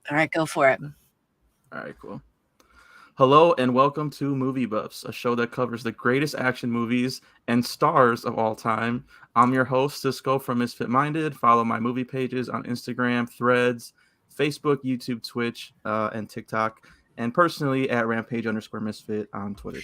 All right, go for it. All right, cool. Hello and welcome to Movie Buffs, a show that covers the greatest action movies and stars of all time. I'm your host, Cisco from Misfit Minded. Follow my movie pages on Instagram, Threads, Facebook, YouTube, Twitch, and TikTok, and personally at Rampage_Misfit on Twitter.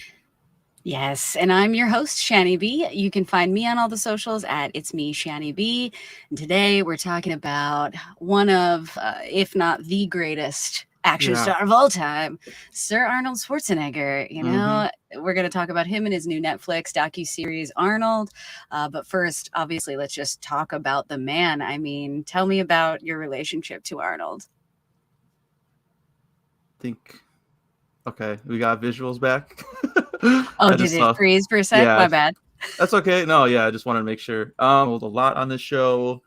Yes, and I'm your host, Shani B. You can find me on all the socials at It's Me, Shani B. And today we're talking about one of, if not the greatest action Yeah. star of all time, Sir Arnold Schwarzenegger. Mm-hmm. We're going to talk about him and his new Netflix docuseries, Arnold. But first, obviously, let's just talk about the man. I mean, tell me about your relationship to Arnold. Think. Okay, we got visuals back. Oh, I did just it saw. freeze for a sec? Yeah, My bad. that's okay. No, yeah, I just wanted to make sure. A lot on this show.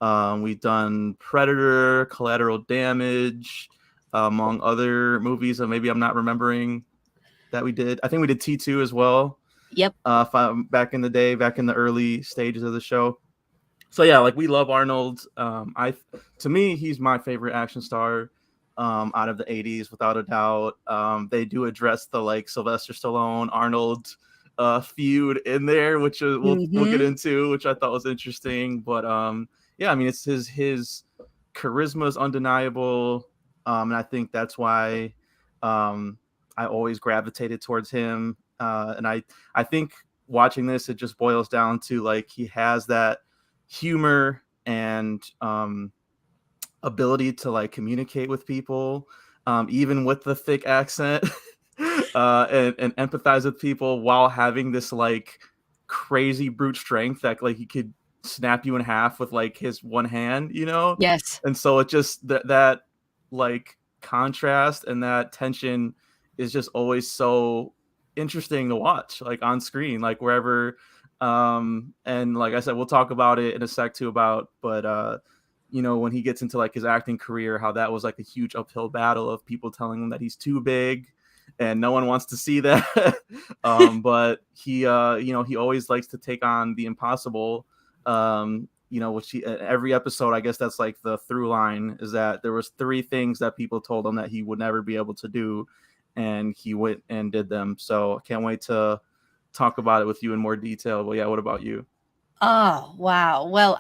We've done Predator, Collateral Damage, among other movies that maybe I'm not remembering that we did. I think we did T2 as well. Yep. Back in the day, back in the early stages of the show. So yeah, like we love Arnold. To me, he's my favorite action star out of the '80s, without a doubt. They do address the like Sylvester Stallone Arnold feud in there, which we'll get Mm-hmm. into, which I thought was interesting. But yeah, I mean, it's his charisma is undeniable, and I think that's why I always gravitated towards him. And I think watching this, it just boils down to like he has that humor and ability to like communicate with people, even with the thick accent, and empathize with people while having this like crazy brute strength that like he could snap you in half with like his one hand, you know? Yes. And so it just that like contrast and that tension is just always so interesting to watch, like on screen, like wherever. And like I said, we'll talk about it in a sec too about, but when he gets into like his acting career, how that was like a huge uphill battle of people telling him that he's too big and no one wants to see that. But he always likes to take on the impossible. Which every episode, I guess that's like the through line, is that there was 3 things that people told him that he would never be able to do, and he went and did them. So I can't wait to talk about it with you in more detail. But yeah, what about you? Oh, wow. Well,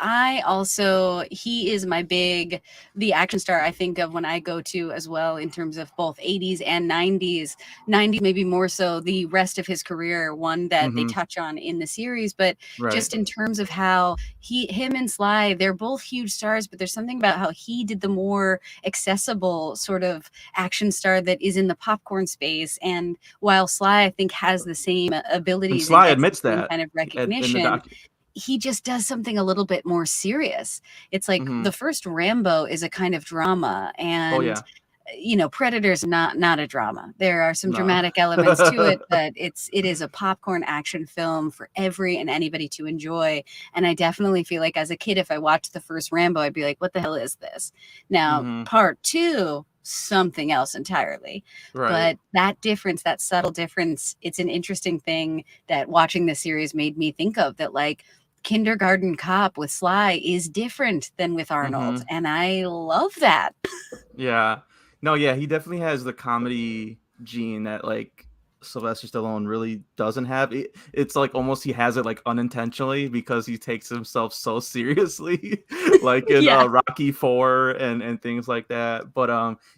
he is the action star I think of when I go to as well in terms of both 80s and 90s. 90s, maybe more so the rest of his career, one that they Mm-hmm. touch on in the series. But Right. just in terms of how him and Sly, they're both huge stars, but there's something about how he did the more accessible sort of action star that is in the popcorn space. And while Sly, I think, has the same And abilities and Sly gets the admits same that kind of in the recognition, doc. he just does something a little bit more serious. It's like Mm-hmm. the first Rambo is a kind of drama, Oh and yeah. Predator's not a drama. There are some No. dramatic elements to it, but it is a popcorn action film for every and anybody to enjoy. And I definitely feel like as a kid, if I watched the first Rambo, I'd be like, what the hell is this? Now, Mm-hmm. part two, something else entirely. Right. But that difference, that subtle difference, it's an interesting thing that watching the series made me think of, that like Kindergarten Cop with Sly is different than with Arnold. Mm-hmm. And I love that. Yeah. No, yeah, he definitely has the comedy gene that like Sylvester Stallone really doesn't have. It's like almost he has it like unintentionally because he takes himself so seriously, like in Yeah. Rocky 4 and things like that. But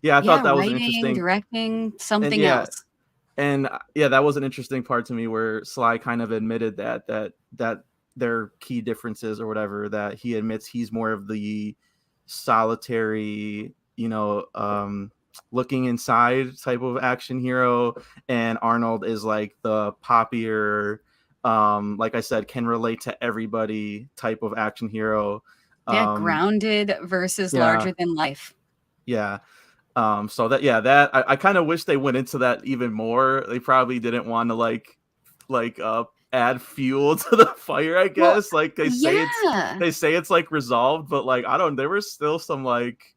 yeah, I thought Yeah, that was an writing, interesting. directing, And something yeah, else. and that was an interesting part to me where Sly kind of admitted that their key differences or whatever, that he admits he's more of the solitary, looking inside type of action hero, and Arnold is like the poppier, like I said, can relate to everybody type of action hero. Yeah, um grounded versus yeah, larger than life. yeah. So that I kind of wish they went into that even more. They probably didn't want to add fuel to the fire, I Well, guess. Like yeah. they say it's like resolved, but like I don't, there was still some like,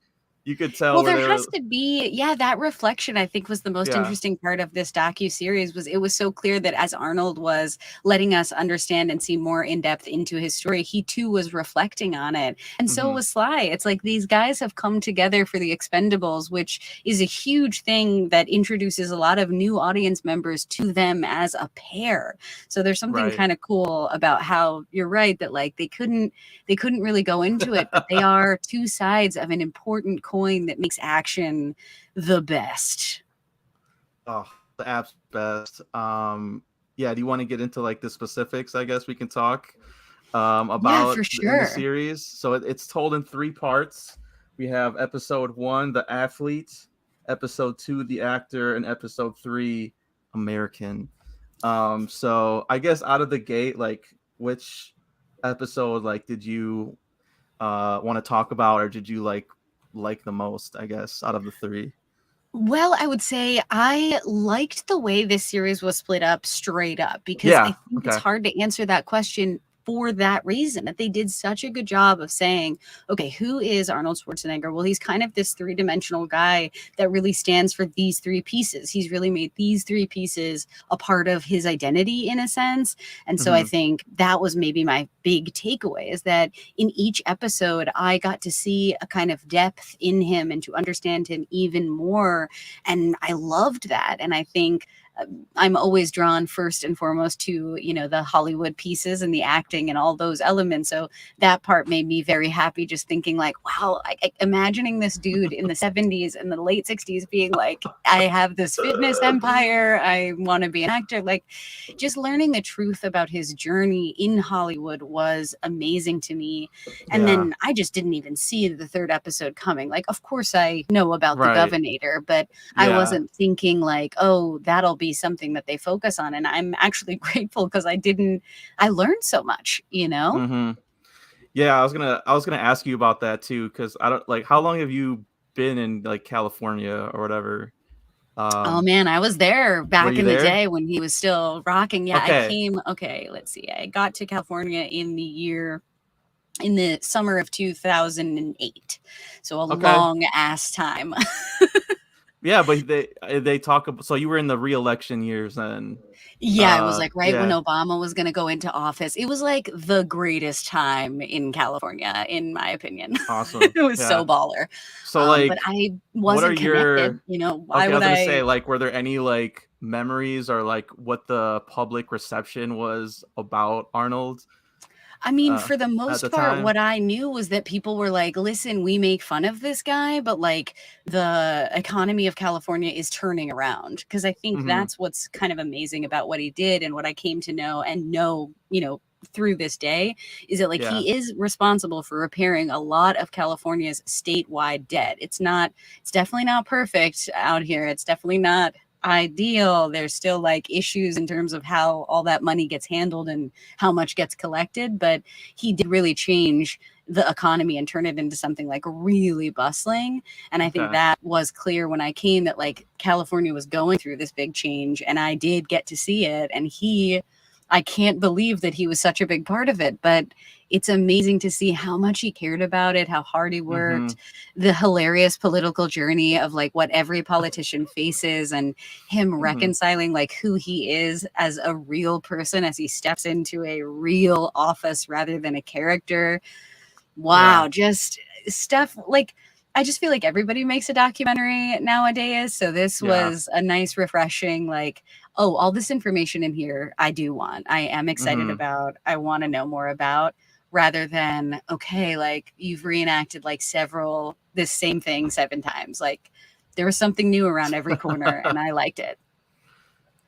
You could tell Well, where there they has were. to be, yeah, that reflection I think was the most Yeah. interesting part of this docu-series. Was it was so clear that as Arnold was letting us understand and see more in depth into his story, he too was reflecting on it. And so Hmm. was Sly. It's like these guys have come together for the Expendables, which is a huge thing that introduces a lot of new audience members to them as a pair. So there's something Right. kind of cool about how you're right that like they couldn't really go into it, but they are two sides of an important coin that makes action the best. Oh, the app's best. Yeah. Do you want to get into like the specifics? I guess we can talk Yeah, for about in the sure. series. So it's told in three parts. We have episode 1, the athlete; episode 2, the actor; and episode 3, American. So I guess out of the gate, like which episode like did you want to talk about, or did you like the most? I guess out of the three. Well, I would say I liked the way this series was split up straight up because I Yeah. think it's Okay. hard to answer that question for that reason that they did such a good job of saying, okay, who is Arnold Schwarzenegger? Well, he's kind of this three-dimensional guy that really stands for these three pieces. He's really made these three pieces a part of his identity in a sense. And so I Hmm. think that was maybe my big takeaway is that in each episode, I got to see a kind of depth in him and to understand him even more. And I loved that. And I think I'm always drawn first and foremost to, the Hollywood pieces and the acting and all those elements. So that part made me very happy just thinking like, wow, imagining this dude in the 70s and the late 60s being like, I have this fitness empire. I want to be an actor. Like just learning the truth about his journey in Hollywood was amazing to me. And Yeah. then I just didn't even see the third episode coming. Like, of course, I know about the Right. Governator, but I Yeah. wasn't thinking like, oh, that'll be something that they focus on. And I'm actually grateful because I learned so much. Hmm. Yeah, I was gonna ask you about that too, because I don't like how long have you been in like California or whatever? Oh Um, man, I was there were back you in the there? day when he was still rocking. Yeah, I Okay. came, okay, let's see. I got to California in the summer of 2008. So a Okay. long ass time. Yeah, but they talk about, so you were in the re-election years then. Yeah, it was like right when Yeah. Obama was going to go into office. It was like the greatest time in California, in my opinion. Awesome. It was Yeah. so baller. So But like, I what are wasn't connected. your Why okay, I would was gonna say, I? like, were there any like memories or like what the public reception was about Arnold I mean, uh for the at the most part, time? what I knew was that people were like, listen, we make fun of this guy, but like the economy of California is turning around. Cause I think Hmm. that's what's kind of amazing about what he did and what I came to know and know, through this day is that like Yeah. he is responsible for repairing a lot of California's statewide debt. It's definitely not perfect out here. It's definitely not ideal. There's still like issues in terms of how all that money gets handled and how much gets collected, but he did really change the economy and turn it into something like really bustling. And I think Okay. that was clear when I came that like California was going through this big change and I did get to see it. And I can't believe that he was such a big part of it, but it's amazing to see how much he cared about it, how hard he Hmm. worked, the hilarious political journey of like what every politician faces and him Hmm. reconciling like who he is as a real person as he steps into a real office rather than a character. Yeah. Wow, just stuff like I just feel like everybody makes a documentary nowadays. So this Yeah. was a nice, refreshing, like, oh, all this information in here I do want. I am excited Hmm. about. I want to know more about rather than, okay, like you've reenacted like several this same thing 7 times. Like there was something new around every corner and I liked it.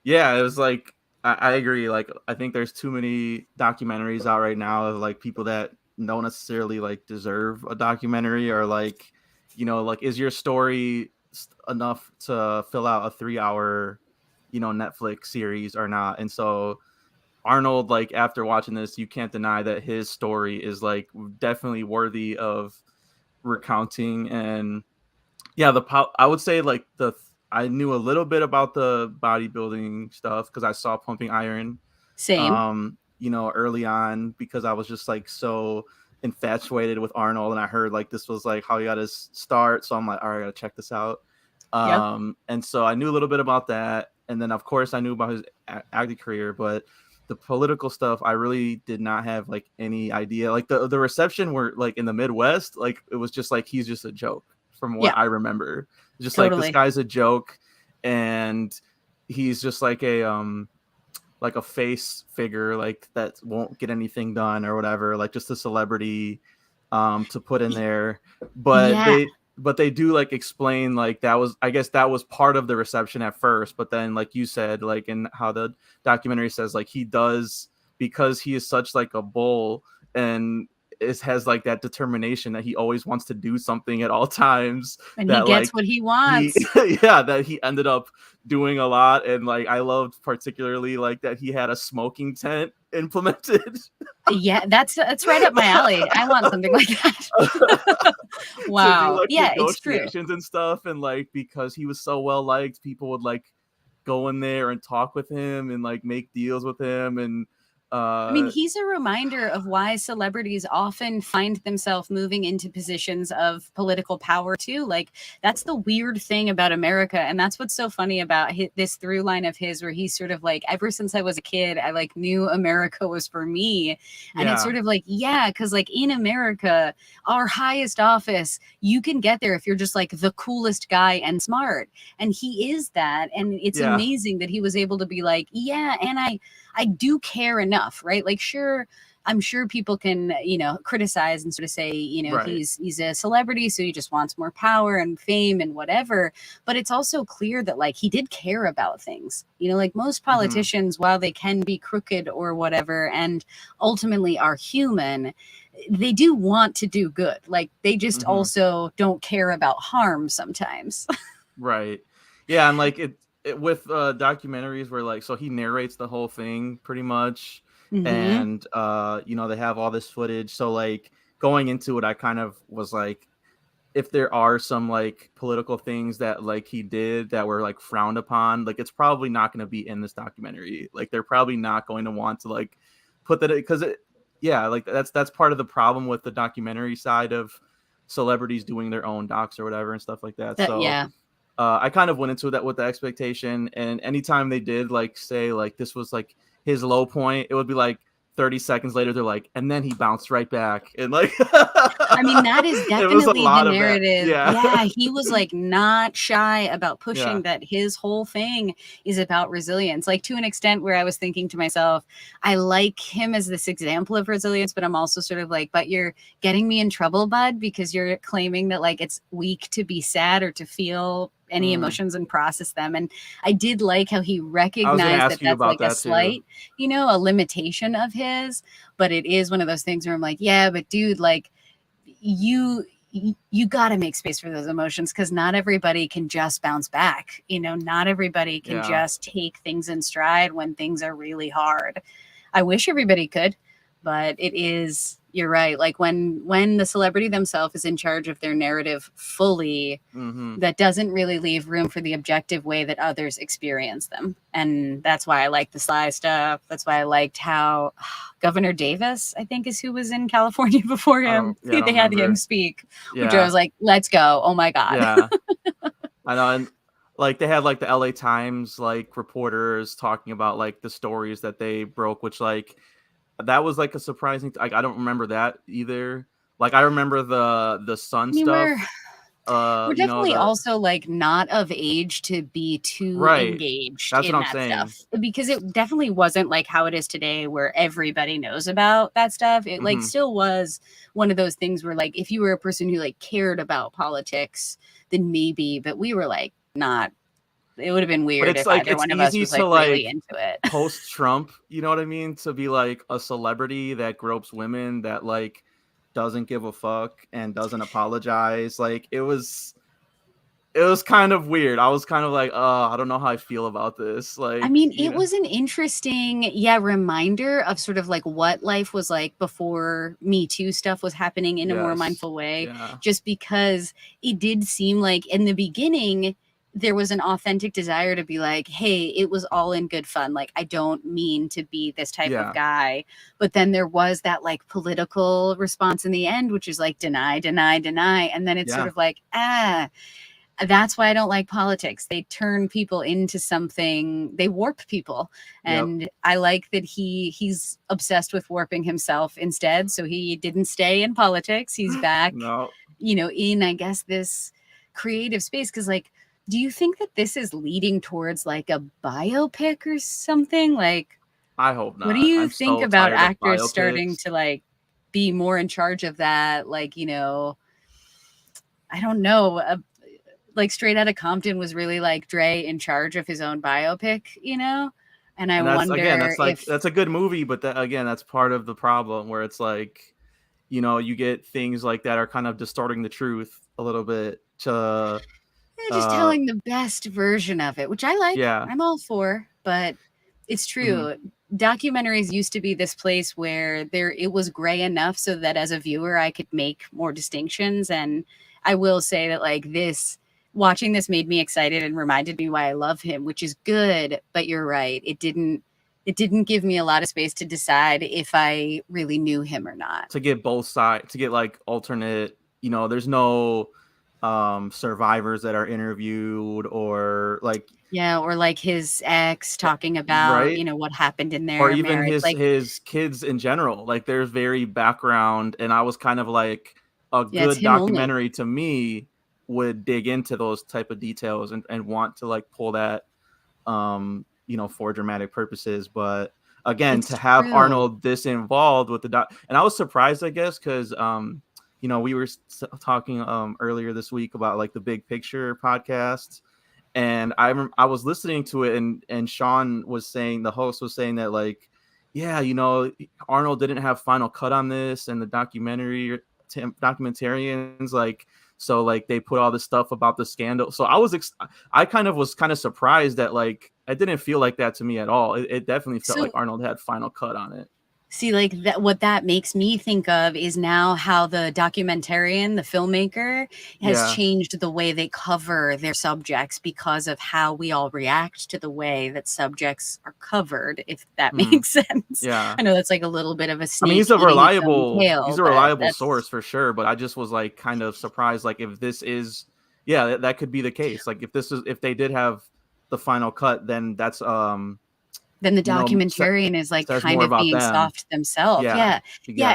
Yeah, it was like I agree. Like I think there's too many documentaries out right now of like people that don't necessarily like deserve a documentary, or like, like, is your story enough to fill out a 3 hour, Netflix series or not? And so Arnold, like after watching this, you can't deny that his story is like definitely worthy of recounting. And yeah, I would say like I knew a little bit about the bodybuilding stuff because I saw Pumping Iron, Same. early on, because I was just like so infatuated with Arnold, and I heard like this was like how he got his start. So I'm like, all right, I gotta check this out. Yep. And so I knew a little bit about that, and then of course I knew about his acting career, but the political stuff I really did not have like any idea. Like the reception were like in the Midwest, like it was just like he's just a joke from what Yeah, I remember. Just like this totally. guy's a joke, and he's just like a face figure like that won't get anything done or whatever, like just a celebrity to put in there. But Yeah. they do like explain like that was, I guess that was part of the reception at first, but then like you said, like in how the documentary says, like he does, because he is such like a bull, and has like that determination that he always wants to do something at all times, And he that gets like what he he wants. yeah, that he ended up doing a lot. And like I loved particularly like that he had a smoking tent implemented. Yeah, that's right up my alley. I want something like that. To do Wow. like Yeah, it's true. negotiations and stuff, and like because he was so well liked, people would like go in there and talk with him and like make deals with him. And I mean, uh he's a reminder of why celebrities often find themselves moving into positions of political power too. Like that's the weird thing about America, and that's what's so funny about this through line of his, where he's sort of like, ever since I was a kid, I like knew America was for me, and it's yeah, sort of like, yeah, because like in America, our highest office, you can get there if you're just like the coolest guy and smart, and he is that, and it's yeah, amazing that he was able to be like, yeah, and I do care enough, right? Like, sure, I'm sure people can, criticize and sort of say, right. he's a celebrity, so he just wants more power and fame and whatever. But it's also clear that like he did care about things. Like most Hmm. politicians, while they can be crooked or whatever, and ultimately are human, they do want to do good. Like they just Hmm. also don't care about harm sometimes. Right. Yeah, and like it with documentaries where like, so he narrates the whole thing pretty much. Hmm. And they have all this footage. So like going into it, I kind of was like, if there are some like political things that like he did that were like frowned upon, like it's probably not going to be in this documentary. Like they're probably not going to want to like put that, because it, yeah, like that's part of the problem with the documentary side of celebrities doing their own docs or whatever and stuff like that. That So yeah. I kind of went into that with the expectation, and anytime they did like say like this was like his low point, it would be like 30 seconds later they're like, and then he bounced right back, and like I mean, that is it was a definitely the lot of that. narrative. Yeah. Yeah, he was like not shy about Yeah. pushing that his whole thing is about resilience. Like to an extent where I was thinking to myself, I like him as this example of resilience, but I'm also sort of like, but you're getting me in trouble, bud, because you're claiming that like it's weak to be sad or to feel any Mm. emotions and process them. And I did like how he I was gonna recognized that ask you that's about like a that too. slight, a limitation of his, but it is one of those things where I'm like, yeah, but dude, like you you got to make space for those emotions, because not everybody can just bounce back. Not everybody can Yeah. just take things in stride when things are really hard. I wish everybody could, but it is, you're right, like when the celebrity themselves is in charge of their narrative fully, Mm-hmm. that doesn't really leave room for the objective way that others experience them. And that's why I like the Sly stuff. That's why I liked how Governor Davis, I think, is who was in California before him. I They don't had him remember. speak, which I Yeah. was like, let's go. Oh my God. Yeah. I know. And like they had like the LA Times like reporters talking about like the stories that they broke, which like that was like a surprising like I don't remember that either. Like I remember the I sun mean, stuff. we're definitely The also like not of age to be too right. engaged That's what in I'm that stuff, saying. because it definitely wasn't like how it is today where everybody knows about that stuff. It like Hmm. still was one of those things where like if you were a person who like cared about politics, then maybe, but we were like not, it would have been But weird it's if like either it's one of us easy was to like really like into it. post Trump, you know what I mean? To be like a celebrity that gropes women that like doesn't give a fuck and doesn't apologize. Like it was kind of weird. I was kind of like, I don't know how I feel about this. I Like, mean, it was an interesting, yeah, reminder of sort of like what life was like before Me Too stuff was happening in a more yes. mindful way, Yeah. just because it did seem like in the beginning, there was an authentic desire to be like, hey, it was all in good fun. Like, I don't mean to be this type of Yeah. guy. But then there was that like political response in the end, which is like deny, deny, deny. And then it's sort Yeah. of like, that's why I don't like politics. They turn people into something, they warp people. Yep. And I like that he's obsessed with warping himself instead. So he didn't stay in politics. He's back, No, in, I guess, this creative space. Cause like, do you think that this is leading towards like a biopic or something? Like, I hope what do not. you I'm think so about tired of actors starting biopics. to like be more in charge of that? Like, I don't know. Like Straight Outta Compton was really like Dre in charge of his own biopic. And I And that's, again, wonder that's like, if, that's a good movie, but that, again, that's part of the problem where it's like, you get things like that are kind of distorting the truth a little bit to just uh telling the best version of it, which I like, yeah. I'm all for, but it's Hmm. true. Documentaries used to be this place where it was gray enough so that as a viewer I could make more distinctions. And I will say that like watching this made me excited and reminded me why I love him, which is good. But you're right, it didn't give me a lot of space to decide if I really knew him or not. To get both sides, to get like alternate, there's no survivors that are interviewed, or like, Yeah, or like his ex talking about, right, what happened in or their even marriage. his Like, his kids in general. Like, there's very background, and I was kind of like, a yeah, it's good him only. documentary to me would dig into those type of details, and want to like pull that, for dramatic purposes. But again, It's to have true. Arnold this involved with the and I was surprised, I guess, because we were talking earlier this week about like the Big Picture podcast, and I was listening to it, and Sean was saying, the host was saying that, like, yeah, Arnold didn't have final cut on this, and the documentarians, like, so like they put all this stuff about the scandal. So I was kind of surprised that, like, it didn't feel like that to me at all. It definitely felt like So Arnold had final cut on it. see, like that, what that makes me think of is now how the documentarian, the filmmaker, has Yeah. changed the way they cover their subjects because of how we all react to the way that subjects are covered, if that Mhm. makes sense. Yeah. I know that's like a little bit of a I mean, snake eating its own he's tail, a but reliable that's source for sure, but I just was like kind of surprised, like, if this is, yeah, that could be the case. Like, if they did have the final cut, then that's then the sa- documentarian is like says kind more of about being them. soft themselves. Yeah, Yeah. Yeah, I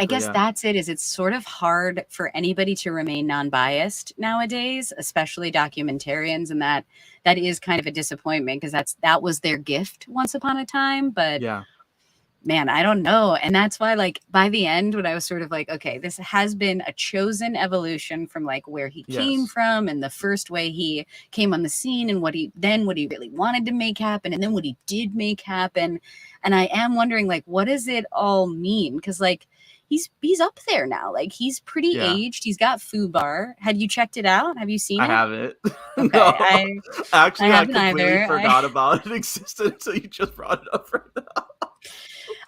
exactly. guess Yeah. that's it. Is it's sort of hard for anybody to remain non-biased nowadays, especially documentarians, and that is kind of a disappointment because that was their gift once upon a time. But Yeah. man, I don't know. And that's why, like, by the end, when I was sort of like, okay, this has been a chosen evolution from like where he came Yes. from and the first way he came on the scene and what he really wanted to make happen and then what he did make happen. And I am wondering, like, what does it all mean? Because like he's up there now. Like he's pretty Yeah. aged. He's got Fubar. Had you checked it out? Have you seen I it? haven't. Okay. No. I Actually, I haven't completely either. forgot about it existed until you just brought it up right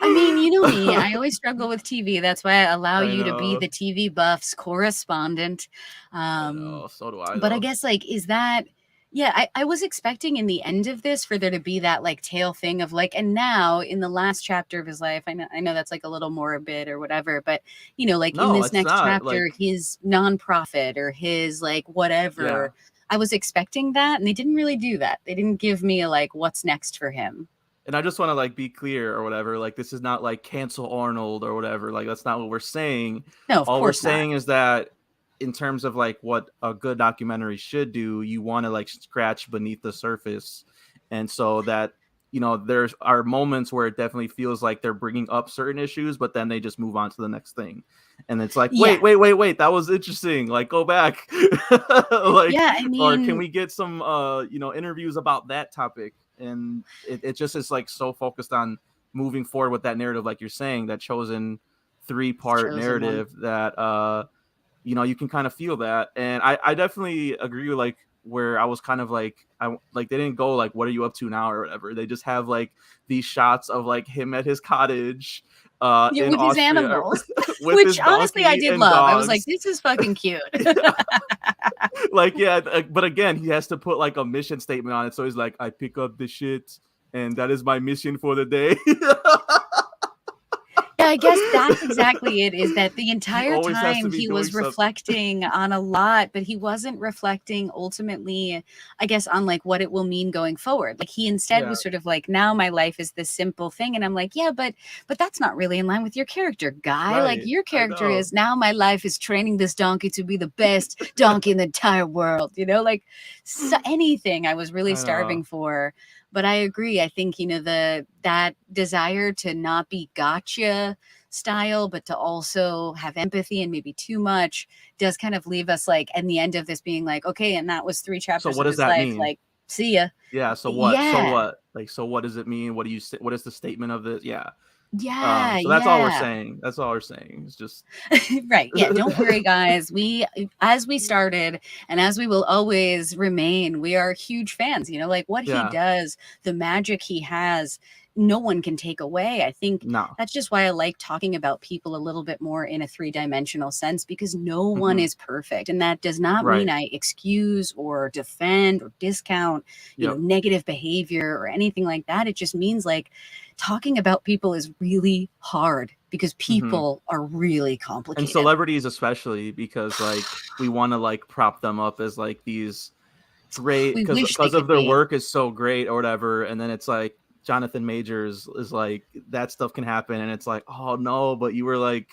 I mean, you know me, now. I always struggle with TV. That's why I allow I you to be know. the TV buffs correspondent. I Um, know. So do I, but I though. guess like, is that, yeah, I was expecting in the end of this for there to be that like tail thing of like, and now in the last chapter of his life, I know that's like a little morbid or whatever, but like in No, this it's next not. chapter, Like, his nonprofit or his like yeah. whatever, I was expecting that, and they didn't really do that. They didn't give me a like, what's next for him. And I just want to like be clear or whatever. Like, this is not like cancel Arnold or whatever. Like, that's not what we're saying. No, of All we're course not. saying is that, in terms of like what a good documentary should do, you want to like scratch beneath the surface. And so that, there's are moments where it definitely feels like they're bringing up certain issues, but then they just move on to the next thing. And it's like, Yeah. wait, that was interesting. Like, go back. Like, Yeah, I or can mean, we get some interviews about that topic? And it just is like so focused on moving forward with that narrative, like you're saying, that chosen 3-part chosen one. narrative that you can kind of feel that. And I definitely agree with like where I was kind of like, they didn't go like, what are you up to now or whatever. They just have like these shots of like him at his cottage Yeah, in with his Austria animals, with which his honestly I donkey did and love. I was like, dogs. this is fucking cute. Like, yeah, but again, he has to put like a mission statement on it. So he's like, I pick up the shit, and that is my mission for the day. Yeah, I guess that's exactly it, is that the He entire always has to time be he doing was something. reflecting on a lot, but he wasn't reflecting ultimately, I guess, on like what it will mean going forward. Like he instead Yeah, was sort of like, now my life is this simple thing. And I'm like, yeah, but that's not really in line with your character, guy. Like right. your I character know. is, now my life is training this donkey to be the best donkey in the entire world, like so anything I was really I know. starving for. But I agree. I think, that desire to not be gotcha style, but to also have empathy and maybe too much does kind of leave us like in the end of this being like, okay, and that was 3 So chapters what of does his that life. mean? Like, see ya. Yeah. So what? So Yeah. what? Like, so what does it mean? What do you say? What is the statement of this? Yeah. Yeah. So that's all we're Yeah. saying. That's all we're saying. It's just Right. Yeah. Don't worry, guys. As we started and as we will always remain, we are huge fans. Like what he yeah. does, the magic he has, no one can take away. I think No. that's just why I like talking about people a little bit more in a three-dimensional sense, because no one Hmm. is perfect. And that does not mean Right. I excuse or defend or discount, Yep. negative behavior or anything like that. It just means like talking about people is really hard because Hmm. people are really And complicated. celebrities especially, because like we want to like prop them up as like these great, We because wish they of could their be. work is so great or whatever, and then it's like Jonathan Majors is like, that stuff can happen, and it's like, oh no, but you were like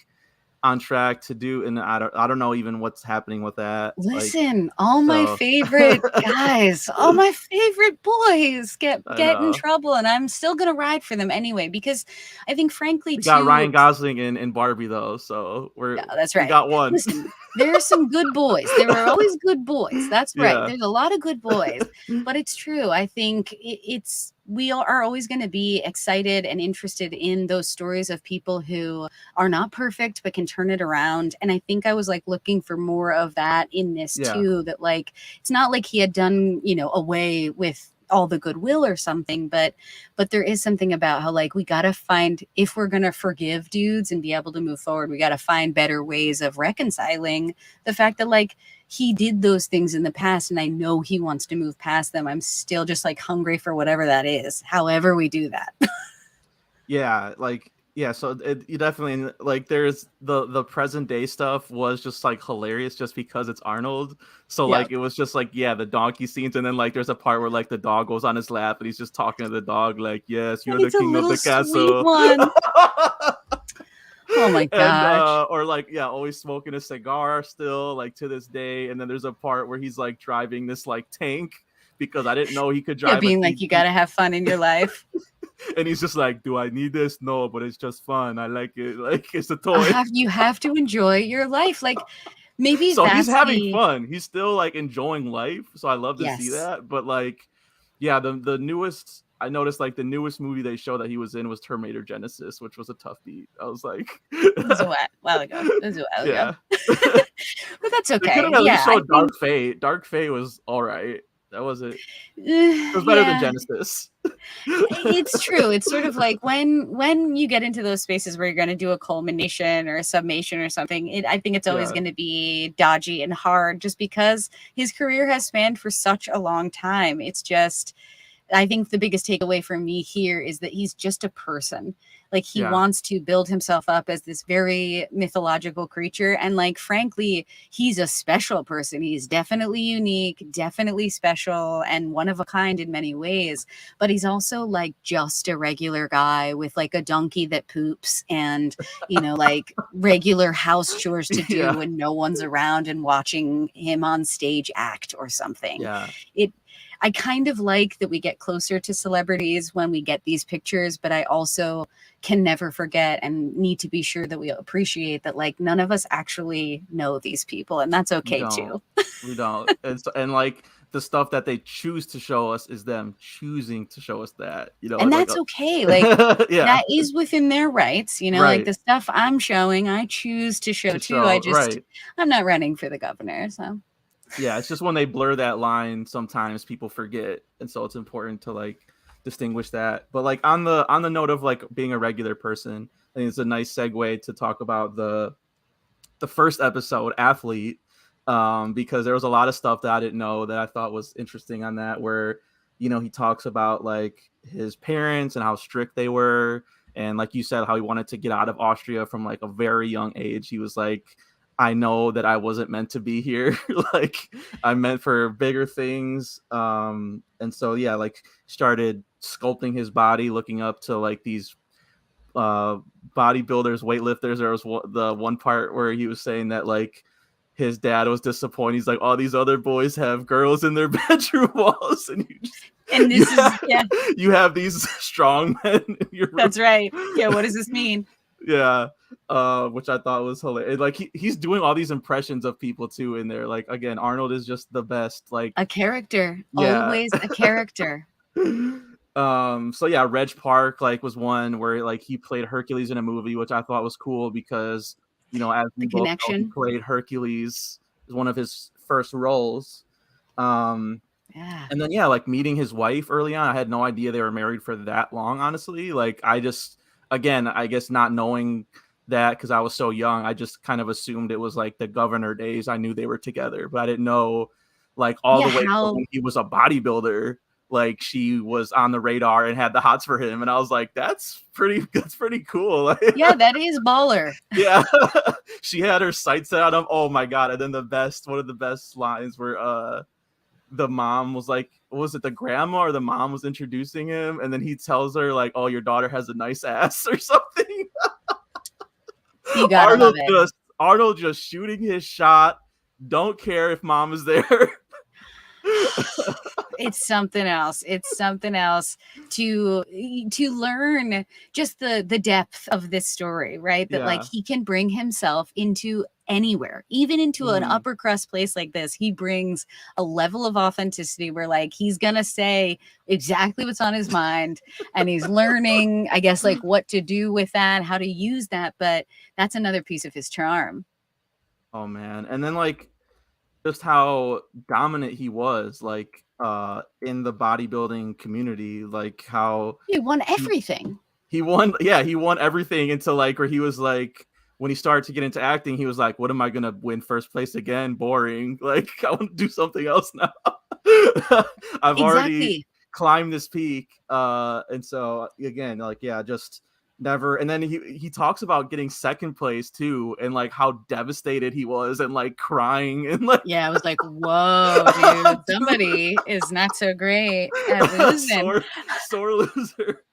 on track to do, and I don't know even what's happening with that, like, Listen, all my so favorite guys, all my favorite boys get I get in know. trouble, and I'm still gonna ride for them anyway because I think, frankly, We got too. Ryan Gosling in Barbie though, so Yeah, that's we right. got one. Listen, there are some good boys. There are always good boys. That's right. Yeah. There's a lot of good boys, but it's true. I think it's we all are always going to be excited and interested in those stories of people who are not perfect but can turn it around. And I think I was like looking for more of that in this Yeah. too. That like it's not like he had done away with all the goodwill or something, but there is something about how like we got to find, if we're going to forgive dudes and be able to move forward, we got to find better ways of reconciling the fact that like he did those things in the past and I know he wants to move past them. I'm still just like hungry for whatever that is, however we do that. Yeah, like, yeah, so you definitely like, there's the present day stuff was just like hilarious just because it's Arnold. So Yeah. like it was just like, yeah, the donkey scenes, and then like there's a part where like the dog goes on his lap and he's just talking to the dog like, yes, And you're the it's a king of little the sweet castle. one. Oh my And gosh. or like, yeah, always smoking a cigar still like to this day. And then there's a part where he's like driving this like tank, because I didn't know he could Yeah, drive a being like, you got to have fun in your life. and he's just like, do I need this? No, but it's just fun. I like it. Like, it's a toy. You have to enjoy your life. Like maybe So he's that's having the fun. He's still like enjoying life. So I love to see yes. that. But like, yeah, the newest, I noticed like the newest movie they showed that he was in was Terminator Genesis, which was a tough beat. I was like, It was a while ago. It was a while ago. yeah. But that's They could have okay. at least Yeah, I showed Dark think Fate. Dark Fate was all right. That wasn't. It was better than yeah, Genesis. it's true. It's sort of like when you get into those spaces where you're going to do a culmination or a summation or something, I think it's always Yeah. going to be dodgy and hard just because his career has spanned for such a long time. It's just I think the biggest takeaway for me here is that he's just a person. Like he Yeah. wants to build himself up as this very mythological creature. And like, frankly, he's a special person. He's definitely unique, definitely special, and one of a kind in many ways. But he's also like just a regular guy with like a donkey that poops and, like regular house chores to do Yeah. when no one's around and watching him on stage act or something. Yeah. It I kind of like that we get closer to celebrities when we get these pictures, but I also can never forget and need to be sure that we appreciate that like none of us actually know these people, and that's We okay don't. too. We don't. And like the stuff that they choose to show us is them choosing to show us that. And Like that's okay. Like yeah, that is within their rights, like right. the stuff I'm showing, I choose to show To too. show right. I'm not running for the governor, so Yeah, it's just when they blur that line, sometimes people forget, and so it's important to like distinguish that. But like on the note of like being a regular person, I think it's a nice segue to talk about the first episode, Athlete. because there was a lot of stuff that I didn't know that I thought was interesting on that, where, you know, he talks about like his parents and how strict they were. And like you said, how he wanted to get out of Austria from like a very young age. He was like, I know that I wasn't meant to be here. Like, I'm meant for bigger things. And so, yeah, like started sculpting his body, looking up to like these bodybuilders, weightlifters. There was the one part where he was saying that like his dad was disappointed. He's like, all these other boys have girls in their bedroom walls, and And you this is, have, yeah, you have these strong men in your room. that's right. Yeah, what does this mean? Yeah, which I thought was hilarious. Like he's doing all these impressions of people too in there. Like again, Arnold is just the best. Like, A character, yeah. always a character. So yeah, Reg Park like was one where like he played Hercules in a movie, which I thought was cool because, you know, as we The both know, he connection. played Hercules as one of his first roles. Um Yeah. and then yeah, like meeting his wife early on, I had no idea they were married for that long, honestly. Like I just, again, I guess not knowing that because I was so young, I just kind of assumed it was like the Governor days. I knew they were together, but I didn't know like all Yeah, the way to how when he was a bodybuilder, like she was on the radar and had the hots for him. And I was like, that's pretty cool. yeah, that is baller. Yeah. She had her sights set on him. Oh my God. And then one of the best lines were the mom was like, was it the grandma or the mom was introducing him, and then he tells her like, oh, your daughter has a nice ass or something. You gotta love it. Arnold just shooting his shot, don't care if mom is there. It's something else. It's something else to learn just the depth of this story, right? That like Yeah. he can bring himself into anywhere, even into an Mhm. upper crust place like this. He brings a level of authenticity where like he's gonna say exactly what's on his mind, and he's learning, I guess, like what to do with that, how to use that. But that's another piece of his charm. Oh man. And then like just how dominant he was, like in the bodybuilding community, like how He won he everything. he won, yeah, he won everything until like where he was like, when he started to get into acting, he was like, what am I gonna win first place again? Boring. Like I want to do something else now. I've already Exactly. climbed this peak. And so again, like yeah, just never. And then he talks about getting second place too, and like how devastated he was and like crying and like Yeah, I was like, "Whoa, dude, somebody is not so great at losing." sore sore loser.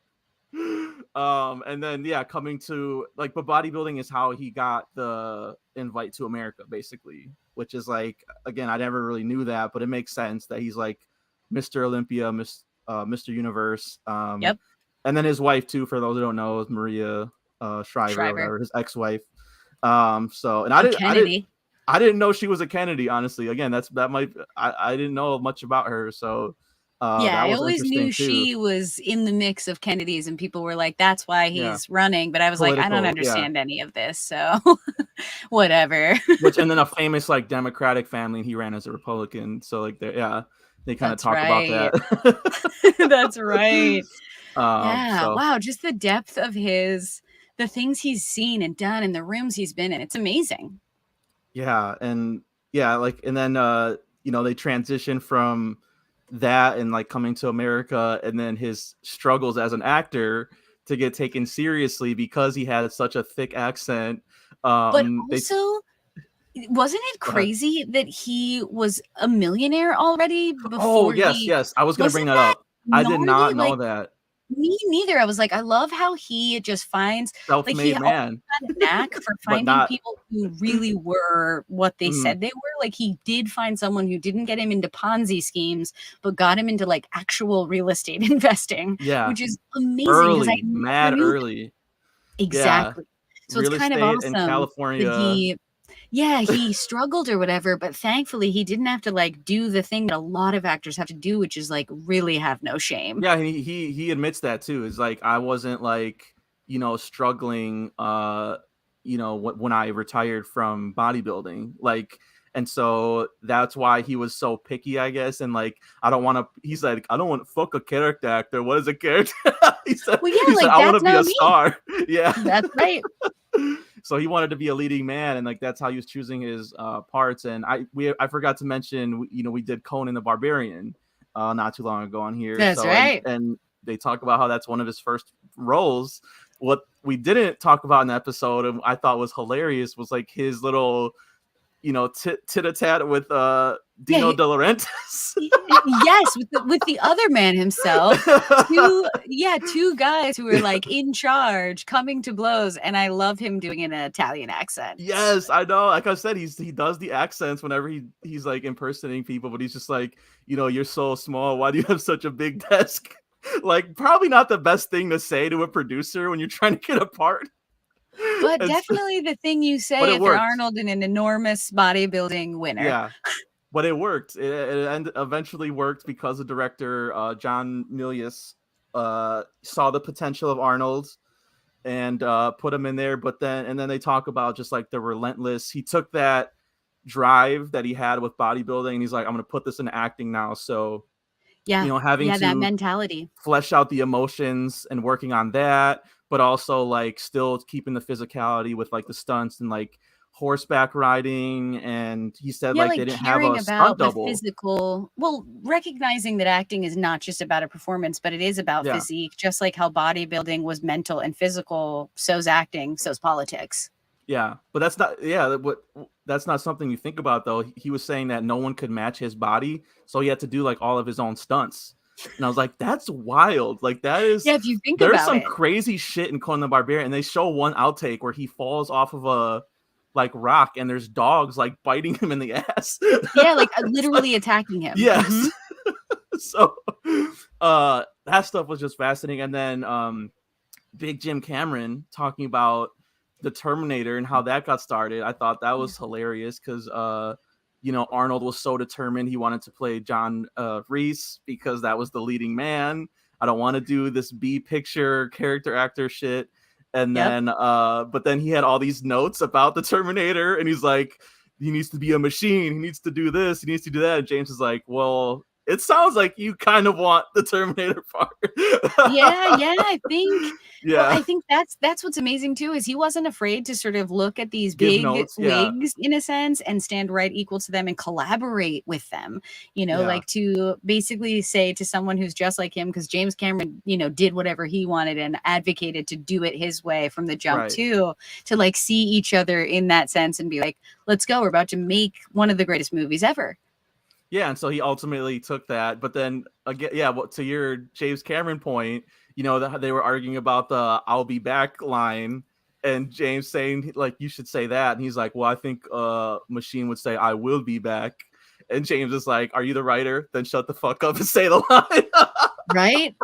And then yeah, coming to like, but bodybuilding is how he got the invite to America, basically, which is like, again, I never really knew that, but it makes sense that he's like Mr. Olympia, Mr. Universe. Yep, And then his wife too, for those who don't know, is Maria Shriver or Shriver, whatever, his ex-wife. So and a Kennedy. I didn't know she was a Kennedy, honestly. Again, that might, I didn't know much about her, so Yeah, that I was always interesting knew too. she was in the mix of Kennedys, and people were like, "That's why Yeah, he's running." But I was like, "I don't political, yeah. understand any of this, so whatever." Which, and then a famous like Democratic family, he ran as a Republican. So like yeah, they kind of That's talk about right. that. That's right. Yeah. So Wow, just the depth of the things he's seen and done and the rooms he's been in. It's amazing. yeah, and yeah, like, and then you know, they transition from that and like coming to America, and then his struggles as an actor to get taken seriously because he had such a thick accent. But They also, wasn't it Go ahead. crazy that he was a millionaire already Oh before yes, he yes, I was gonna bring wasn't that that up. I did gnarly? not know Like, that. me neither. I was like, I love how he just finds like he Self-made always man, had a knack for but finding not. people who really were what they Mm, said they were. Like he did find someone who didn't get him into Ponzi schemes, but got him into like actual real estate investing, yeah, which is amazing because I early, never mad knew that. early. Yeah, Exactly. So it's real kind of estate in awesome that California. he struggled or whatever, but thankfully he didn't have to like do the thing that a lot of actors have to do, which is like really have no shame. Yeah, he admits that too. It's like I wasn't like, you know, struggling you know, when I retired from bodybuilding. Like, and so that's why he was so picky, I guess. And like, I don't want to, he's like, I don't want to fuck a character actor. What is a character? Well, He yeah, said, like I want that's to be not a me. star. Yeah. That's right. So he wanted to be a leading man, and like that's how he was choosing his parts. And I forgot to mention, we did Conan the Barbarian not too long ago on here. That's So right. and they talk about how that's one of his first roles. What we didn't talk about in the episode, and I thought was hilarious, was like his little tit-a-tat with Yeah, Dino De Laurentiis. yes, with the other man himself. Two guys who were like in charge, coming to blows, and I love him doing an Italian accent. Yes, I know. Like I said, he does the accents whenever he's like impersonating people, but he's just like, you're so small. Why do you have such a big desk? Like, probably not the best thing to say to a producer when you're trying to get a part. But definitely the thing you say if you're worked. Arnold and an enormous bodybuilding winner. Yeah, but it worked. It eventually worked because the director John Milius saw the potential of Arnold and put him in there. But then they talk about just like the relentless. He took that drive that he had with bodybuilding, and he's like, I'm going to put this in acting now. So having to that mentality, flesh out the emotions and working on that, but also like still keeping the physicality with like the stunts and like horseback riding. And he said like they didn't have a stunt double. Physical, recognizing that acting is not just about a performance, but it is about physique, just like how bodybuilding was mental and physical. So's acting, so's politics. Yeah, but that's not something you think about though. He was saying that no one could match his body, so he had to do like all of his own stunts. And I was like, that's wild. Like that is, if you think there's about some it. Crazy shit in Conan the Barbarian, and they show one outtake where he falls off of a like rock, and there's dogs like biting him in the ass. Yeah, like literally attacking him. Yes. Mm-hmm. So that stuff was just fascinating. And then Big Jim Cameron talking about the Terminator and how that got started. I thought that was hilarious because Arnold was so determined he wanted to play John Reese because that was the leading man. I don't want to do this B picture character actor shit. And then but then he had all these notes about the Terminator, and he's like, he needs to be a machine, he needs to do this, he needs to do that. And James is like, well, it sounds like you kind of want the Terminator part. I think that's what's amazing too, is he wasn't afraid to sort of look at these big wigs in a sense and stand right equal to them and collaborate with them, like to basically say to someone who's just like him, because James Cameron, did whatever he wanted and advocated to do it his way from the jump too, to like see each other in that sense and be like, let's go, we're about to make one of the greatest movies ever. Yeah, and so he ultimately took that. But then again, to your James Cameron point, they were arguing about the "I'll be back" line, and James saying like, you should say that, and he's like, well, I think Machine would say "I will be back," and James is like, are you the writer? Then shut the fuck up and say the line. Right?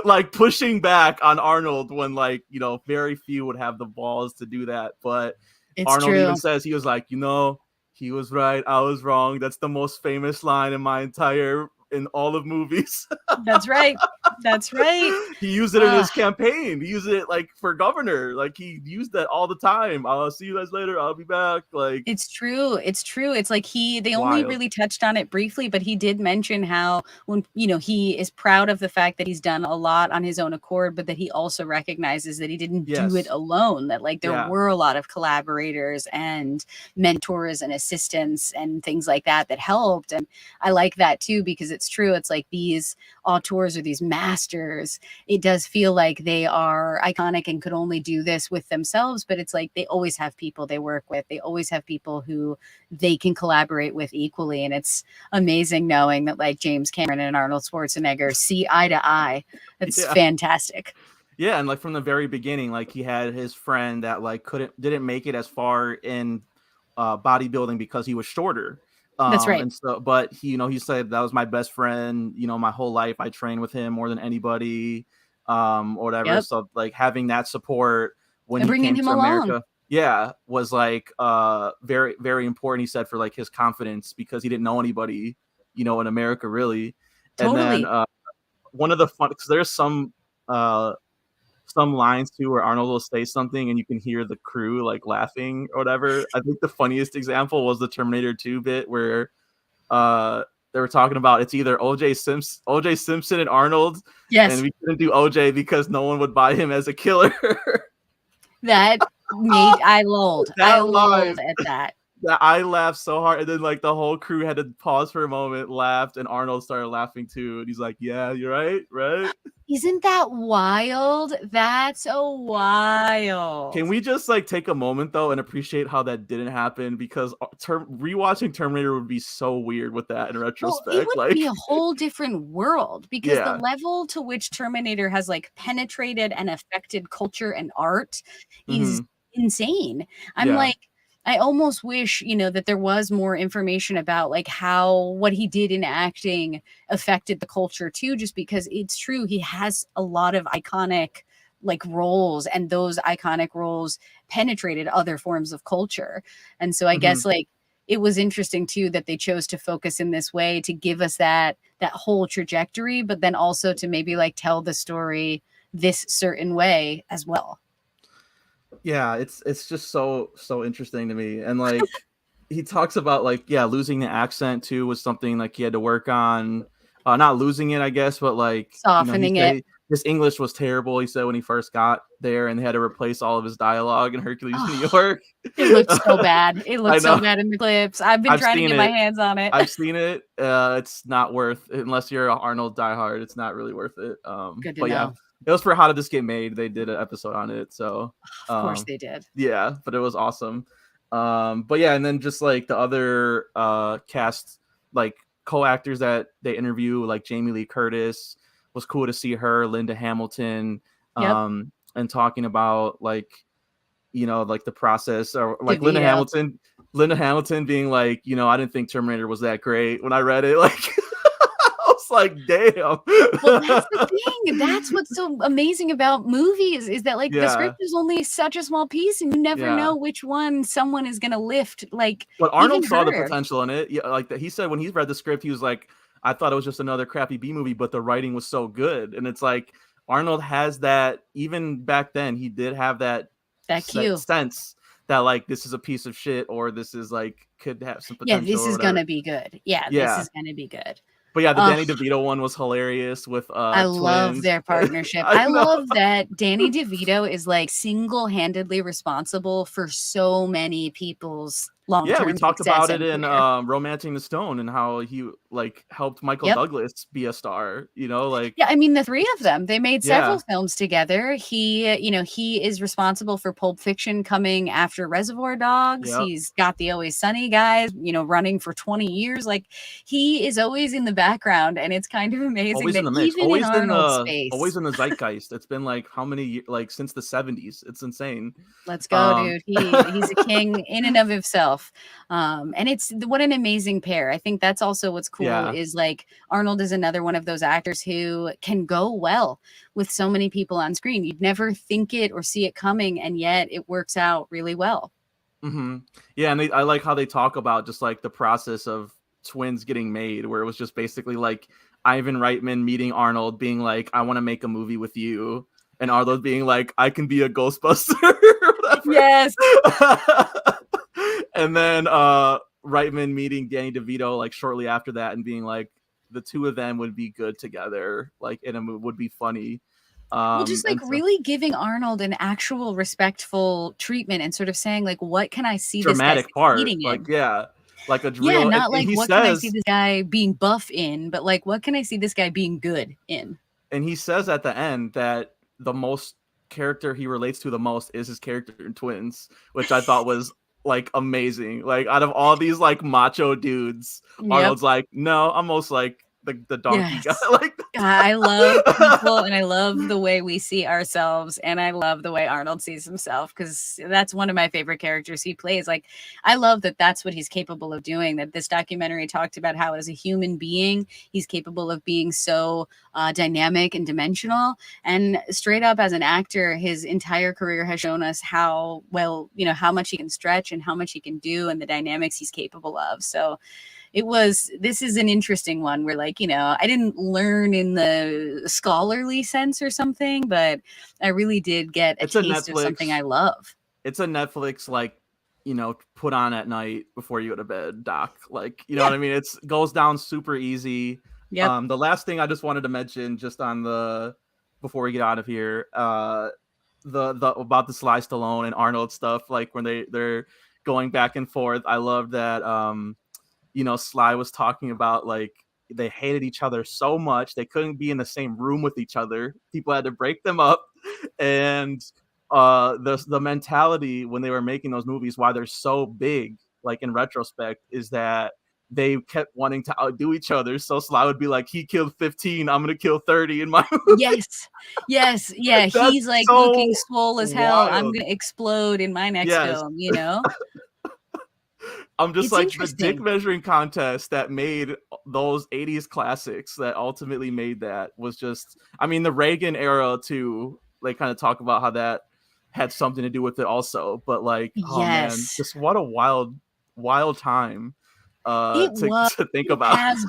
Like pushing back on Arnold when like very few would have the balls to do that. But Arnold even says, he was like, he was right, I was wrong. That's the most famous line in all of movies. That's right. That's right. He used it in his campaign. He used it like for governor. Like he used that all the time. I'll see you guys later. I'll be back. Like it's true. It's true. It's like they only really touched on it briefly, but he did mention how when he is proud of the fact that he's done a lot on his own accord, but that he also recognizes that he didn't do it alone. That like there were a lot of collaborators and mentors and assistants and things like that helped. And I like that too, because it's true. It's like these auteurs or these masters, it does feel like they are iconic and could only do this with themselves, but it's like they always have people they work with. They always have people who they can collaborate with equally. And it's amazing knowing that like James Cameron and Arnold Schwarzenegger see eye to eye. It's fantastic. Yeah, and like from the very beginning, like he had his friend that like didn't make it as far in bodybuilding because he was shorter. That's right. And so, but he said that was my best friend. My whole life I trained with him more than anybody, or whatever. Yep. So like having that support when he came to America, was like very, very important. He said for like his confidence because he didn't know anybody, in America really. Totally. And then one of the fun, because there's some lines too where Arnold will say something and you can hear the crew like laughing or whatever. I think the funniest example was the Terminator 2 bit where they were talking about it's either OJ Simpson and Arnold. Yes. And we couldn't do OJ because no one would buy him as a killer. That I lulled. I That lulled line, at that. that I laughed so hard, and then like the whole crew had to pause for a moment, laughed, and Arnold started laughing too, and he's like, "Yeah, you're right, right." Isn't that wild? That's so wild. Can we just like take a moment though and appreciate how that didn't happen? Because rewatching Terminator would be so weird with that in Well, it retrospect. would Like, be a whole different world because the yeah, level to which Terminator has, like, penetrated and affected culture and art is hmm, insane. I'm yeah, like, I almost wish, that there was more information about, like, how what he did in acting affected the culture too, just because it's true, he has a lot of iconic, like, roles, and those iconic roles penetrated other forms of culture. And so I hmm, guess, like, it was interesting too that they chose to focus in this way to give us that whole trajectory, but then also to maybe like tell the story this certain way as well. yeah. It's just so interesting to me, and like he talks about like yeah, losing the accent too was something like he had to work on. Not losing it, I guess, but like he Softening said it. his English was terrible. He said when he first got there, and they had to replace all of his dialogue in Hercules, New Oh, York. it looked so bad. It I looked so know. bad in the clips. I've been I've trying to seen get my it. hands on it. I've seen it. It's not worth unless you're an Arnold diehard. It's not really worth it. Good to But yeah, know. it was for How Did This Get Made? They did an episode on it. So, Of course um, they did. yeah, but it was awesome. But yeah, and then just like the other cast, like co-actors that they interview, like Jamie Lee Curtis was cool to see her, Linda Hamilton, Yep. and talking about like like the process or like DeVito. Linda Hamilton being like, I didn't think Terminator was that great when I read it. Like, I was like, damn. Well, that's the thing. That's what's so amazing about movies is that, like, the Yeah, script is only such a small piece, and you never yeah. know which one someone is gonna lift, like, But even Arnold saw the her. potential in it. Yeah, like that. He said when he read the script, he was like, I thought it was just another crappy B movie, but the writing was so good. And it's like Arnold has that. Even back then, he did have that That cue. sense that like this is a piece of shit or this is like could have some Yeah, potential this or is whatever. gonna be good. Yeah, this Yeah. is gonna be good. But yeah, the Oh, Danny DeVito one was hilarious with I love twins. their partnership. I I know. love that Danny DeVito is, like, single-handedly responsible for so many people's Yeah, we long-term talked success about it and in career. Romancing the Stone and how he like helped Michael Yep. Douglas be a star, like Yeah, I mean, the 3 of them, they made several yeah, films together. He is responsible for Pulp Fiction coming after Reservoir Dogs. yep. He's got the Always Sunny guys, running for 20 years. Like, he is always in the background, and it's kind of amazing Always in that the mix. even in Arnold's Always space. in the zeitgeist. It's been like how many like since the 70s. It's insane. Let's go, Um dude. He's a king in and of himself. And it's what an amazing pair. I think that's also what's cool yeah. is, like, Arnold is another one of those actors who can go well with so many people on screen. You'd never think it or see it coming, and yet it works out really well. Mhm. Yeah, and I like how they talk about just like the process of Twins getting made where it was just basically like Ivan Reitman meeting Arnold being like I want to make a movie with you and Arnold being like I can be a Ghostbuster or whatever. Yes. And then Reitman meeting Danny DeVito like shortly after that and being like the two of them would be good together like in a movie would be funny. Well, just, like, And so really giving Arnold an actual respectful treatment and sort of saying, like, "What can I see this guy dramatic part succeeding like in?" yeah like a Yeah, real not and like, he "What can I see says this guy being buff in?" But, like, "What can I see this guy being good in?" at the end that the most character he relates to the most is his character in Twins, which I thought was like amazing. Like out of all these like macho dudes, Yep. Arnold's like, no, I'm most like the donkey guy. Yes. Like God, I love people, and I love the way we see ourselves, and I love the way Arnold sees himself because that's one of my favorite characters he plays. Like, I love that that's what he's capable of doing. That this documentary talked about how, as a human being, he's capable of being so dynamic and dimensional. And straight up, as an actor, his entire career has shown us how well, how much he can stretch and how much he can do, and the dynamics he's capable of. So this is an interesting one where, like, I didn't learn in the scholarly sense or something, but I really did get a it's a taste of something Netflix, I love. like put on at night before you go to bed doc. Like you know Yeah. what I mean? It's goes down super easy. Yep. The last thing I just wanted to mention just on the before we get out of here, the about the Sly Stallone and Arnold stuff, like when they're going back and forth. I love that Sly was talking about like they hated each other so much they couldn't be in the same room with each other. People had to break them up, and the mentality when they were making those movies, why they're so big, like in retrospect, is that they kept wanting to outdo each other. So Sly would be like, he killed 15, I'm gonna kill 30 in my movie. Yes. Yes. Yeah. That's He's like so looking swole as hell. I'm wild. going to explode in my next Yes. film, you know? I'm just It's like the dick interesting. measuring contest that made those 80s classics that ultimately made that was just, I mean, the Reagan era too. They kind of talk about how that had something to do with it also, but like, oh man, Yes. just what a wild time It to was. to think It about. has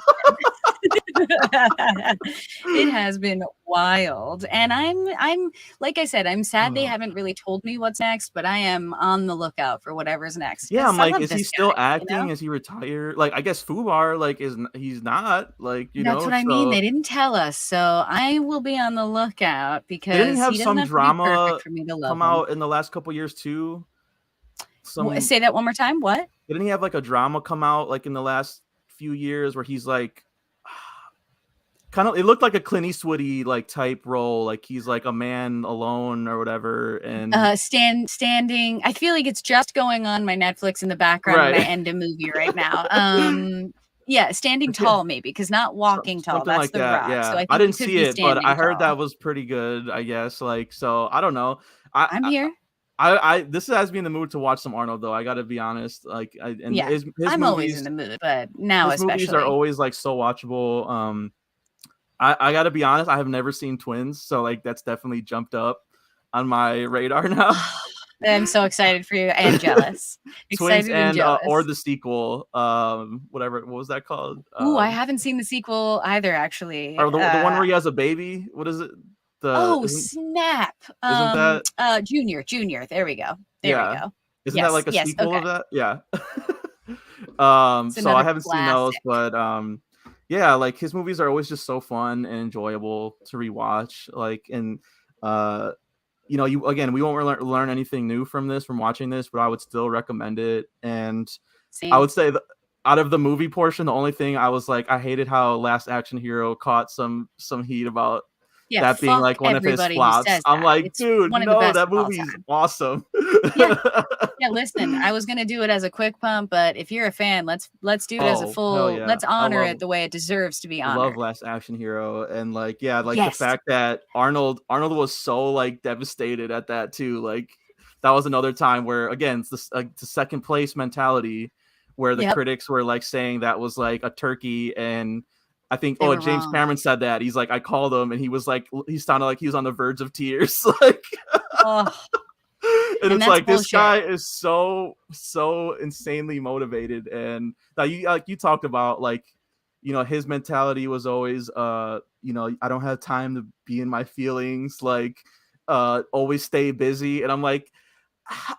it has been wild. And I'm like I said, I'm sad they haven't really told me what's next, but I am on the lookout for whatever's next Yeah, I'm because I like, love is he this still guy, you know? acting? Is he retired? Like, I guess Fubar, like, he's not, like, That's what I mean. so They didn't tell us. So I will be on the lookout didn't he because have he doesn't some have to be perfect drama for me to love come him. out in the last couple years too? Some Say that one more time. What? Didn't he have like a drama come out like in the last few years where he's like kind of, it looked like a Clint Eastwoody like type role, like he's like a man alone or whatever, and Standing. I feel like it's just going on my Netflix in the background when I right. end a movie right now. Yeah, Standing Yeah, Tall maybe, because not Walking Tall. something That's like The that. Rock. So Yeah, I I think didn't it could see be it, but I Standing heard Tall. that was pretty good, I guess. Like, so I don't know. I I'm here. I this has me in the mood to watch some Arnold though. I got to be honest. Like, and Yeah, his I'm always in movies the mood, but now his movies are especially. always like so watchable. I gotta be honest, I have never seen Twins, so like that's definitely jumped up on my radar now. I'm so excited for you and jealous. Twins Excited and and or jealous. the sequel, whatever, what was that called? Ooh, I haven't seen the sequel either, actually. Or the one where he has a baby. What is it? The Oh, snap. isn't that Junior. There we go. There we yeah? go. Isn't that Yes, like a yes, sequel okay. of that? Yeah. It's So I another haven't seen those, classic. but yeah, like his movies are always just so fun and enjoyable to rewatch. Like, and uh you again, we won't learn anything new from this from watching this, but I would still recommend it. And I Same. would say that out of the movie portion, the only thing I was like, I hated how Last Action Hero caught some heat about Yeah, that being fuck like one of his everybody who flops. says I'm that. like, It's dude, one of the no, best that of all movie's time. awesome. Yeah. Yeah, listen, I was gonna do it as a quick pump, but if you're a fan, let's do it as a Oh, hell full. yeah. Let's honor it the way it deserves to be Love honored. Last Action Hero. And like, yeah, like the Yes. fact that Arnold was so like devastated at that too. Like, that was another time where again it's the second place mentality, where the Yep. critics were like saying that was like a turkey. And I think, They were James wrong. Cameron said that. He's like, I called him and he was like, he sounded like he was on the verge of tears. Like, Oh, and and it's that's like, this bullshit. guy is so insanely motivated. And now you talked about like, his mentality was always I don't have time to be in my feelings, like always stay busy. And I'm like,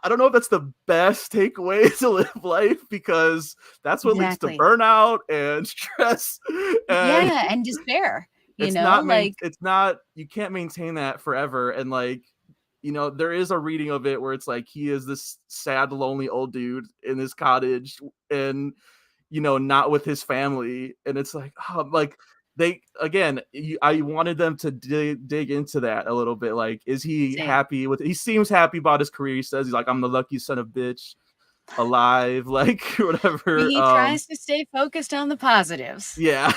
I don't know if that's the best takeaway to live life, because that's what leads to Exactly. burnout and stress. And Yeah, and despair, it's like it's not, you can't maintain that forever. And like, there is a reading of it where it's like he is this sad, lonely old dude in his cottage, and not with his family. And it's like, oh, like they again, I wanted them to dig into that a little bit. Like, is he same. happy with? He seems happy about his career. He says he's like, I'm the luckiest son of bitch alive, like whatever. He tries to stay focused on the positives. Yeah,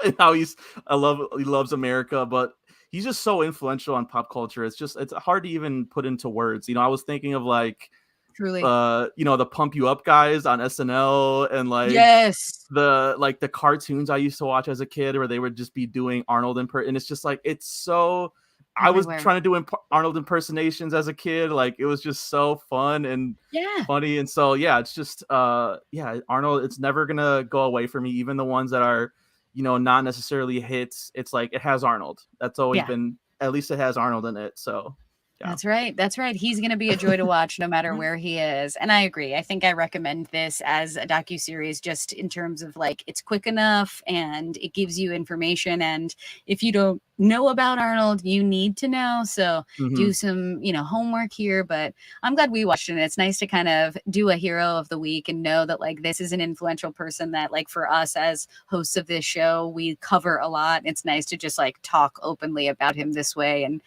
and how he loves America, but he's just so influential on pop culture. It's hard to even put into words. I was thinking of like Truly. the Pump You Up guys on SNL, and like Yes. the cartoons I used to watch as a kid where they would just be doing Arnold and it's just like, it's so, I was Everywhere. trying to do Arnold impersonations as a kid. Like, it was just so fun and Yeah. funny. And so yeah, it's just yeah, Arnold, it's never gonna go away for me, even the ones that are not necessarily hits. It's like, it has Arnold. That's always Yeah. been, at least it has Arnold in it. So yeah. That's right. That's right. He's going to be a joy to watch no matter where he is. And I agree. I think I recommend this as a docuseries just in terms of like it's quick enough and it gives you information. And if you don't know about Arnold, you need to know. So Hmm. do some, homework here. But I'm glad we watched it. And it's nice to kind of do a hero of the week and know that like this is an influential person that like for us as hosts of this show, we cover a lot. It's nice to just like talk openly about him this way and,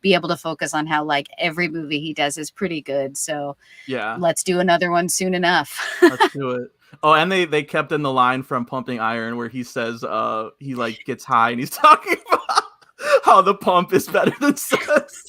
be able to focus on how like every movie he does is pretty good. So Yeah, let's do another one soon enough. let's do it. Oh, and they kept in the line from Pumping Iron where he says he like gets high and he's talking about how the pump is better than sex.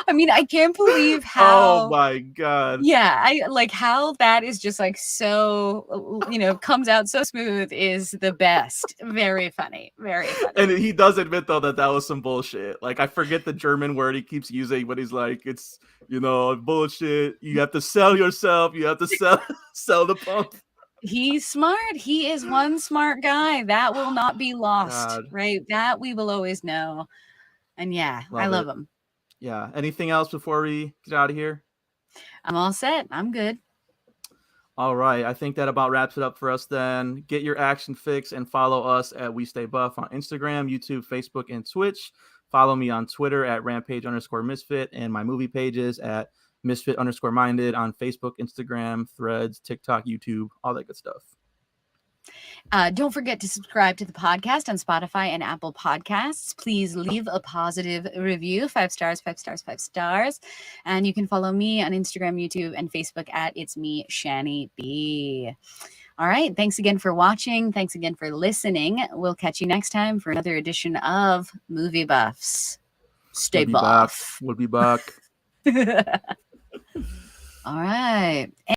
I mean, I can't believe Oh how. my god. Yeah, I like how that is just like so, comes out so smooth is the best. Very funny. Very And funny. he does admit though that was some bullshit. Like I forget the German word he keeps using, but he's like, it's bullshit. You have to sell yourself. You have to sell sell the pump. He's smart. He is one smart guy. That will not be lost, God, right? That we will always know. And yeah, I love love it. him. Yeah. Anything else before we get out of here? I'm all set. I'm good. All right. I think that about wraps it up for us then. Get your action fix and follow us at We Stay Buff on Instagram, YouTube, Facebook, and Twitch. Follow me on Twitter at rampage_misfit and my movie pages at misfit_minded on Facebook, Instagram, Threads, TikTok, YouTube, all that good stuff. Don't forget to subscribe to the podcast on Spotify and Apple Podcasts. Please leave a positive review. 5 stars, 5 stars, 5 stars. And you can follow me on Instagram, YouTube, and Facebook at It's Me, Shani B. All right. Thanks again for watching. Thanks again for listening. We'll catch you next time for another edition of Movie Buffs. Stay buff. We'll be back. All right.